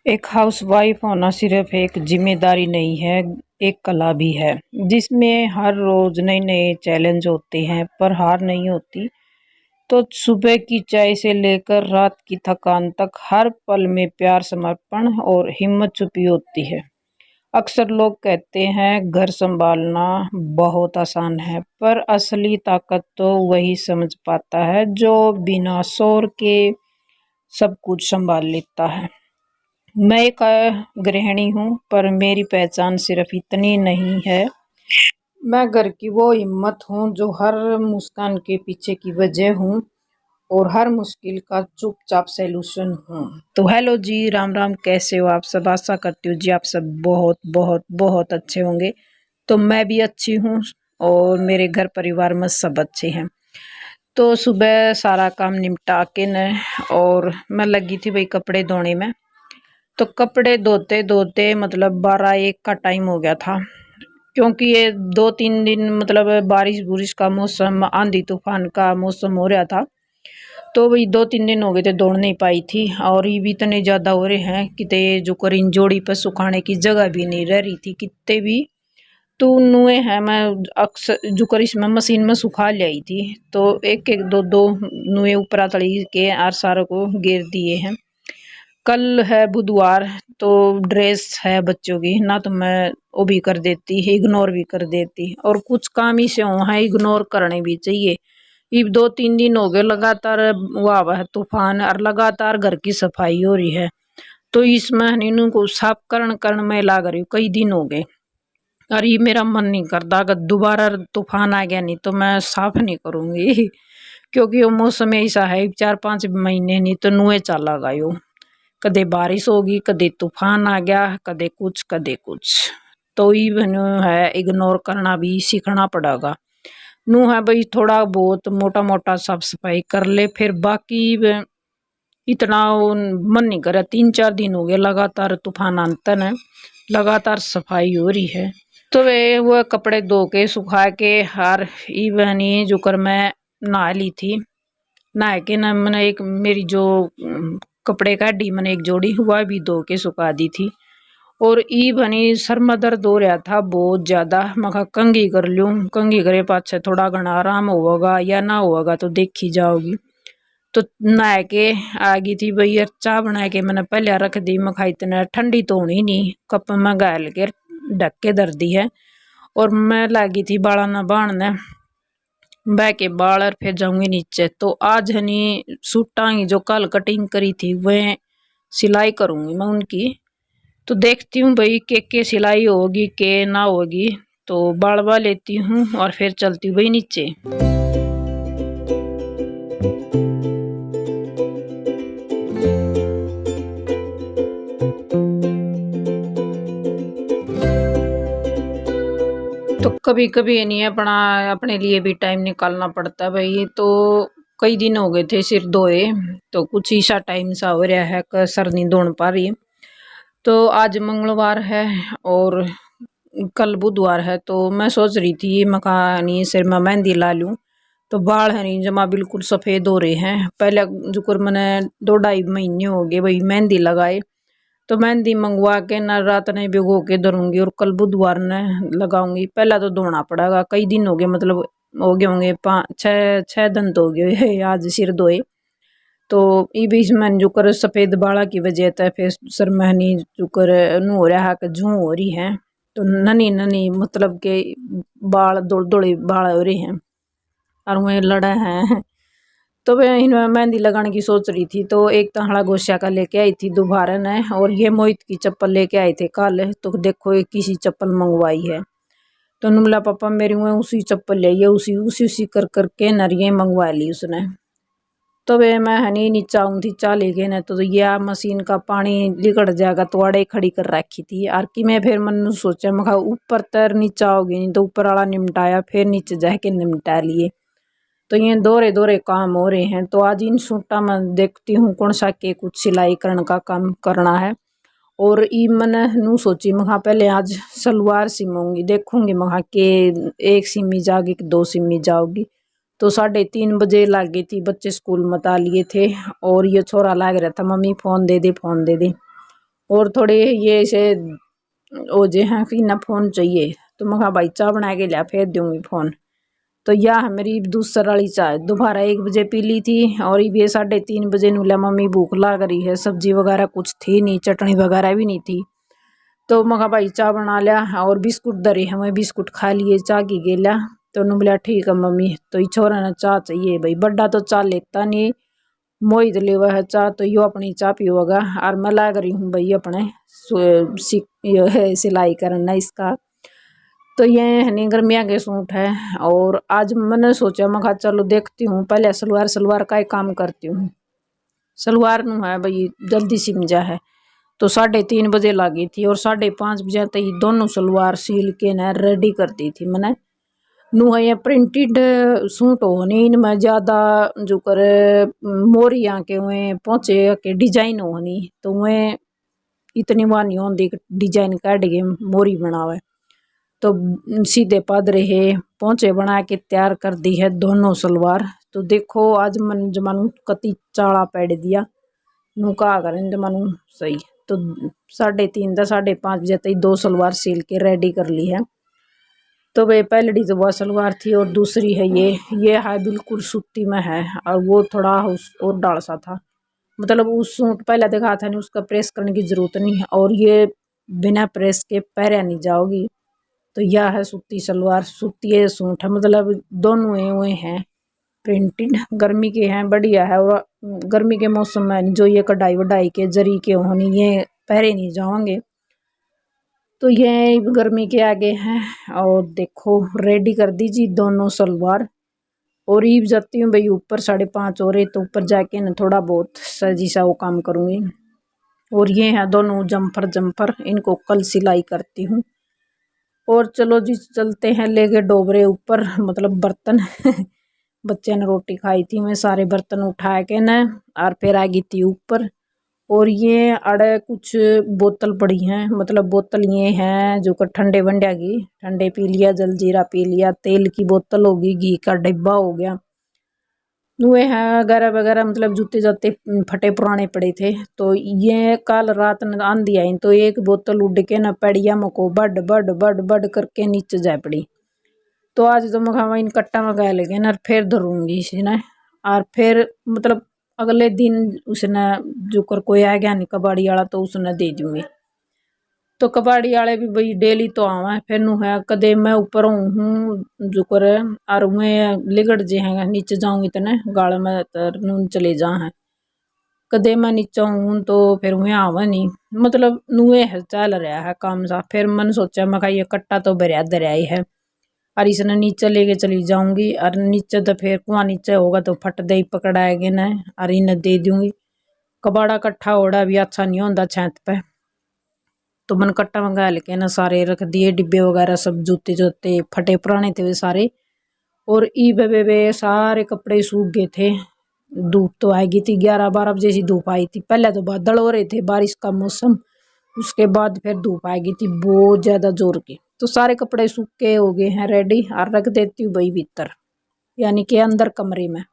एक हाउसवाइफ होना सिर्फ एक जिम्मेदारी नहीं है, एक कला भी है जिसमें हर रोज नए नए चैलेंज होते हैं पर हार नहीं होती। तो सुबह की चाय से लेकर रात की थकान तक हर पल में प्यार, समर्पण और हिम्मत छुपी होती है। अक्सर लोग कहते हैं घर संभालना बहुत आसान है, पर असली ताकत तो वही समझ पाता है जो बिना शोर के सब कुछ संभाल लेता है। मैं एक गृहिणी हूँ, पर मेरी पहचान सिर्फ इतनी नहीं है। मैं घर की वो हिम्मत हूँ जो हर मुस्कान के पीछे की वजह हूँ और हर मुश्किल का चुपचाप सॉल्यूशन हूँ। तो हेलो जी, राम राम, कैसे हो आप सब? आशा करती हूँ जी आप सब बहुत बहुत बहुत अच्छे होंगे। तो मैं भी अच्छी हूँ और मेरे घर परिवार में सब अच्छे हैं। तो सुबह सारा काम निपटा के न और मैं लगी थी भाई कपड़े धोने में। तो कपड़े धोते धोते मतलब 12-1 का टाइम हो गया था, क्योंकि ये 2-3 दिन मतलब बारिश बुरिश का मौसम, आंधी तूफान का मौसम हो रहा था। तो वही 2-3 दिन हो गए थे, दौड़ नहीं पाई थी। और ये भी इतने ज़्यादा हो रहे हैं कि जो कर इन जोड़ी पर सुखाने की जगह भी नहीं रह रही थी कितने भी। तो नुए हैं, मैं अक्सर जो कर इसमें मशीन में सुखा लाई थी। तो एक एक दो दो नुए ऊपर तड़ी के आर सारों को घेर दिए हैं। कल है बुधवार, तो ड्रेस है बच्चों की ना, तो मैं वो भी कर देती, इग्नोर भी कर देती। और कुछ काम ही से हो है, इग्नोर करने भी चाहिए। ये 2-3 दिन हो गए लगातार वाह वह तूफान और लगातार घर की सफाई हो रही है। तो इसमें नीनू को साफ करण में लाग रही हूँ, कई दिन हो गए। और ये मेरा मन नहीं करता, अगर दोबारा तूफान आ गया नहीं तो मैं साफ नहीं करूँगी क्योंकि वो मौसम ऐसा है, 4-5 महीने नहीं तो नुए चला गयो। कदे बारिश होगी, कदे तूफान आ गया, कदे कुछ कदे कुछ। तो इवन है इग्नोर करना भी सीखना पड़ेगा। नू है भाई, थोड़ा बहुत मोटा मोटा साफ सफाई कर ले, फिर बाकी इतना वो मन नहीं करे। 3-4 दिन हो गए लगातार तूफान आंतन है, लगातार सफाई हो रही है। तो वे वो कपड़े धो के सुखा के हर इवन जो कर मैं नहा ली थी। नहा के ना मैंने एक मेरी जो कपड़े का डी मैंने एक जोड़ी हुआ भी धो के सुखा दी थी। और ई बनी सर में दर्द हो रहा था बहुत ज़्यादा। मैं कंघी कर लूँ, कंघी करे पाछे थोड़ा घना आराम होगा या ना होगा तो देखी जाओगी। तो नहा के आ गई थी भैया, चाय बना के मैंने पहले रख दी। मैं खाई इतना ठंडी तो होनी नहीं, कप में गाल के ढक के धर दी है। और मैं लगी थी बाड़ा न बांधने, बह के बाल और फिर जाऊंगी नीचे। तो आज हनी सूटा जो कल कटिंग करी थी वह सिलाई करूंगी मैं उनकी। तो देखती हूँ भाई के सिलाई होगी के ना होगी। तो बाड़वा लेती हूँ और फिर चलती हूँ भाई नीचे। तो कभी कभी नहीं अपना अपने लिए भी टाइम निकालना पड़ता है भाई। तो कई दिन हो गए थे सिर धोए, तो कुछ ईसा टाइम सा हो रहा है कि सर नहीं धोन पा रही। तो आज मंगलवार है और कल बुधवार है। तो मैं सोच रही थी मकानी सिर में मेहंदी ला लूँ। तो बाल है नहीं जमा बिल्कुल सफ़ेद हो रहे हैं। पहले जो कर मैंने 2-2.5 महीने हो गए भाई मेहंदी लगाए। तो मेहंदी मंगवा के न रात ने भिगो के धरूंगी और कल बुधवार ने लगाऊंगी। पहला तो धोना पड़ेगा, कई दिन हो गए, मतलब हो गए होंगे 5-6 दिन तो हो गए आज सिर धोए। तो ई बीच में जो कर सफ़ेद बाड़ा की वजह से फिर सर महनी जो कर नू हो रहा है कि जूं हो रही है। तो ननी ननी मतलब के बाल दौड़ दौड़े बाल हो रहे हैं और वह लड़ा हैं। तो मैं इनमें मेहंदी लगाने की सोच रही थी। तो एक तहड़ा गोशिया का लेके आई थी दोबारा ने, और ये मोहित की चप्पल लेके आए थे कल। तो देखो एक किसी चप्पल मंगवाई है। तो नुमला पापा मेरी हुए उसी चप्पल ले, उसी उसी उसी कर करके नरिये मंगवा ली उसने। तो वे मैं हनी नीचा आऊँ थी चा ले गए न, तो यह मशीन का पानी लिकड़ जाएगा तो अड़े खड़ी कर रखी थी। और कि मैं फिर मन सोचा मैं ऊपर तर नीचा आओगी नहीं, तो ऊपर वाला निमटाया फिर नीचे जाके निमटा लिए। तो ये दोहरे दोहरे काम हो रहे हैं। तो आज इन सूटा में देखती हूँ कौन सा के कुछ सिलाई करने का काम करना है। और ई मैंने नू सोची मैं पहले आज सलवार सिमूंगी, देखूंगी मैं के एक सिमी जाएगी कि 2 सिमी जाओगी। तो 3:30 बजे लग गई थी, बच्चे स्कूल मता लिए थे। और ये छोरा लाग रहा था मम्मी फ़ोन दे दे फ़ोन दे दे। और थोड़े ये से ओ जे हैं कि ना फ़ोन चाहिए, तो मैं कहा भाई चाय बना के लिया फिर दूंगी फ़ोन। तो यह है मेरी दूसरा वाली चाय, दोपहर 1 बजे पी ली थी और ये 3:30 बजे नूला मम्मी भूख लग रही है, सब्जी वगैरह कुछ थी नहीं, चटनी वगैरह भी नहीं थी। तो मैं कहा भाई चाय बना लिया और बिस्कुट धरे हैं, मैं बिस्कुट खा लिए चाय की गेला। तो उन्होंने बोला ठीक है मम्मी, तो ये छोरा ने चाय चाहिए भाई, बड्डा तो चाय लेता नहीं, मोहित लेवा है चाय, तो यो अपनी चाय पियोगा और मैं लग रही हूँ भाई अपने ये है सिलाई करना इसका। तो ये हनी गर्मिया के सूट है और आज मैंने सोचा मैं कहा चलो देखती हूँ, पहले सलवार का ही काम करती हूँ। सलवार नू है भाई जल्दी सिम जा है, तो 3:30 बजे लगी थी और 5:30 बजे तक ये दोनों सलवार सील के न रेडी कर दी थी मैंने। नू है ये प्रिंटेड सूट हो नहीं, इनमें ज़्यादा जो करे मोरियाँ के हुए पहुँचे के डिजाइन हो नहीं, तो वह इतनी वहाँ नहीं होती डिजाइन काट के मोरी बनावे। तो सीधे पादरे है पहुँचे बना के तैयार कर दी है दोनों सलवार। तो देखो आज मन जमानू कति चाड़ा पैड दिया, नू कहा करें जमानू सही। तो 3:30 5:30 बजे तक 2 सलवार सिल के रेडी कर ली है। तो वे पहली तो वह सलवार थी और दूसरी है ये है बिल्कुल सूती में है और वो थोड़ा और डाल सा था, मतलब उस सूट पहले देखा था नहीं, उसका प्रेस करने की ज़रूरत नहीं है और ये बिना प्रेस के पहरे नहीं जाओगी। तो यह है सूती सलवार, सूती ये सूट है, मतलब दोनों हुए हैं प्रिंटेड, गर्मी के हैं, बढ़िया है। और गर्मी के मौसम में जो ये कढ़ाई वढ़ाई के जरी के होनी ये पहरे नहीं जाओगे। तो ये गर्मी के आगे हैं और देखो रेडी कर दीजिए दोनों सलवार। और ईब जाती हूँ भाई ऊपर 5:30 हो रहे, तो ऊपर जाके ना थोड़ा बहुत सजी सा वो काम करूँगी। और ये हैं दोनों जम्फर इनको कल सिलाई करती हूँ। और चलो जी चलते हैं लेके डोबरे ऊपर, मतलब बर्तन बच्चे ने रोटी खाई थी, मैं सारे बर्तन उठा के न और फिर आ गई थी ऊपर। और ये अड़े कुछ बोतल पड़ी हैं, मतलब बोतल ये हैं जो कर ठंडे वंडा की, ठंडे पी लिया, जलजीरा पी लिया, तेल की बोतल होगी, घी का डिब्बा हो गया, नुए हैं वगैरह वगैरह, मतलब जूते जाते फटे पुराने पड़े थे। तो ये कल रात न आंधी आई तो एक बोतल उड़ के न पड़िया मको बड बड बड बड करके नीचे जा पड़ी। तो आज तो मैं इन कट्टा में गए लगे ना फिर धरूंगी इसी ने। और फिर मतलब अगले दिन उसने जो कर कोई आ गया नहीं कबाड़ी वाला, तो उसने दे दूंगी। तो कबाड़ी वाले भी भाई डेली तो आवा फिर नू है कदे मैं ऊपर हूँ जो कर और मैं लिगड़ जे हैं नीचे जाऊँ इतने गाड़ में नून चले जा हैं, कदे मैं नीचे हूँ तो फिर वह आवा नहीं, मतलब नुए है चल रहा है काम सा। फिर मैंने सोचा मैं ये कट्टा तो भरिया दरिया ही है और इसने नीचे लेके चली जाऊंगी, और नीचे तो फिर कुआं नीचे होगा तो फट दे पकड़ाएगे न और इन्हें दे दूंगी। कबाड़ा कट्ठा ओड़ा भी अच्छा नहीं होता छत पे, तो मन कट्टा मंगा लेके ना सारे रख दिए, डिब्बे वगैरह सब जूते जूते फटे पुराने थे वे सारे। और ई बे सारे कपड़े सूख गए थे, धूप तो आएगी थी 11-12 बजे से धूप आई थी, पहले तो बादल हो रहे थे बारिश का मौसम, उसके बाद फिर धूप आएगी थी बहुत ज़्यादा जोर की। तो सारे कपड़े सूखे हो गए हैं रेडी और रख देती हूँ भाई भीतर, यानी कि अंदर कमरे में।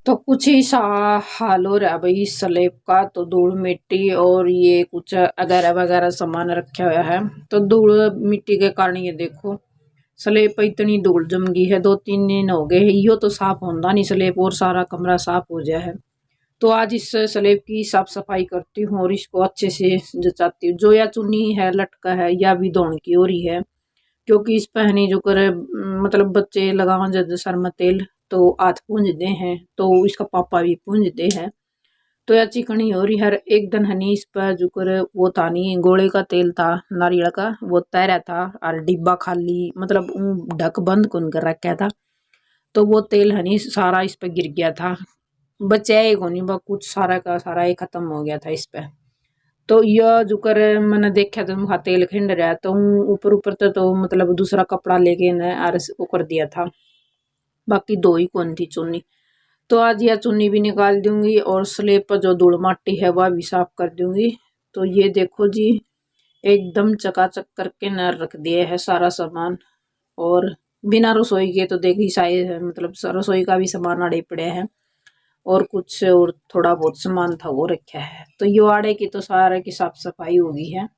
तो कुछ ही सा हाल हो रहा भाई स्लेब का, तो धूल मिट्टी और ये कुछ अगैरह वगैरह सामान रखा हुआ है। तो धूल मिट्टी के कारण ये देखो स्लेब पर इतनी धूल जम गई है, 2-3 दिन हो गए यो तो साफ होता नहीं स्लेब और सारा कमरा साफ हो गया है। तो आज इस स्लेब की साफ सफाई करती हूँ और इसको अच्छे से जचाती हूँ। जो या चुन्नी है लटका है या भी धोने की हो रही है, क्योंकि इस पहनी जो करे मतलब बच्चे लगावा जब सर में तेल तो हाथ पूंजते हैं, तो इसका पापा भी पूंजते हैं। तो यह चिकनी हो रही हर एक दिन हनी इस पर जो कर वो था नहीं, गोले का तेल था नारियल का, वो तैरा था और डिब्बा खाली मतलब ढक बंद कौन कर रखा था, तो वो तेल हनी सारा इस पर गिर गया था, बचा ही नहीं, बस कुछ सारा का सारा ही खत्म हो गया था इस पे। तो यह जो कर मैंने देखा तो मुखा तेल खिंड रहा, तो ऊपर ऊपर तो मतलब दूसरा कपड़ा लेके न और वो कर दिया था, बाकी दो ही कौन थी चुन्नी। तो आज यह चुन्नी भी निकाल दूंगी और स्लेब पर जो धूल माटी है वह भी साफ कर दूंगी। तो ये देखो जी एकदम चकाचक करके न रख दिए है सारा सामान। और बिना रसोई के तो देखी शायद मतलब रसोई का भी सामान आड़े पड़े हैं और कुछ और थोड़ा बहुत सामान था वो रखा है। तो यो आड़े की तो सारे की साफ सफाई होगी है।